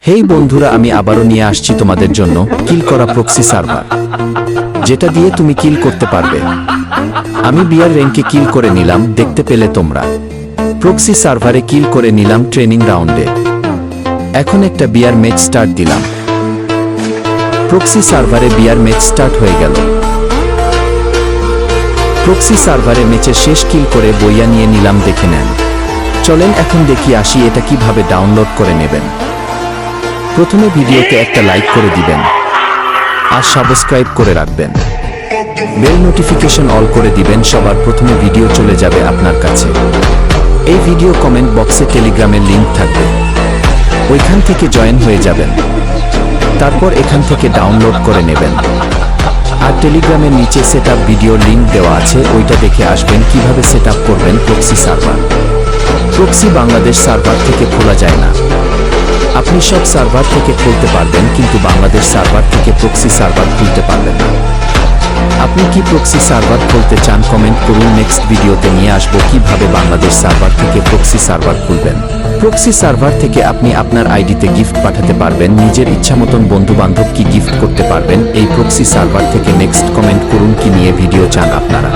হেই বন্ধুরা, আমি আবারও নিয়ে আসছি তোমাদের জন্য কিল করা প্রক্সি সার্ভার, যেটা দিয়ে তুমি কিল করতে পারবে। আমি বিয়ার র্যাঙ্কে কিল করে নিলাম, দেখতে পেলে তোমরা। প্রক্সি সার্ভারে কিল করে নিলাম ট্রেনিং রাউন্ডে। এখন একটা বিয়ার ম্যাচ স্টার্ট দিলাম। প্রক্সি সার্ভারে বিয়ার ম্যাচ স্টার্ট হয়ে গেল। প্রক্সি সার্ভারে ম্যাচের শেষ কিল করে বইয়া নিয়ে নিলাম, দেখে নেন। চলেন এখন দেখি আসি এটা কিভাবে ডাউনলোড করে নেবেন। প্রথমে ভিডিওতে একটা লাইক করে দিবেন আর সাবস্ক্রাইব করে রাখবেন। বেল নোটিফিকেশন অল করে দিবেন, সবার প্রথমে ভিডিও চলে যাবে আপনার কাছে। এই ভিডিও কমেন্ট বক্সে টেলিগ্রামের লিংক থাকবে, ওইখান থেকে জয়েন হয়ে যাবেন। তারপর এখান থেকে ডাউনলোড করে নেবেন। আর টেলিগ্রামের নিচে সেটআপ ভিডিও লিংক দেওয়া আছে, ওইটা দেখে আসবেন কিভাবে সেটআপ করবেন proxy server. Proxy Bangladesh server থেকে খোলা যায় না। আপনি সব সার্ভার থেকে খুলতে পারবেন, কিন্তু বাংলাদেশ সার্ভার থেকে প্রক্সি সার্ভার খুলতে পারবেন না। আপনি কি প্রক্সি সার্ভার খুলতে চান? কমেন্ট করুন। নেক্সট ভিডিওতে নিয়ে আসবো কিভাবে বাংলাদেশ সার্ভার থেকে প্রক্সি সার্ভার খুলবেন। প্রক্সি সার্ভার থেকে আপনি আপনার আইডিতে গিফট পাঠাতে পারবেন, নিজের ইচ্ছামতন বন্ধু বান্ধব কি গিফট করতে পারবেন এই প্রক্সি সার্ভার থেকে। নেক্সট কমেন্ট করুন কি নিয়ে ভিডিও চান আপনারা।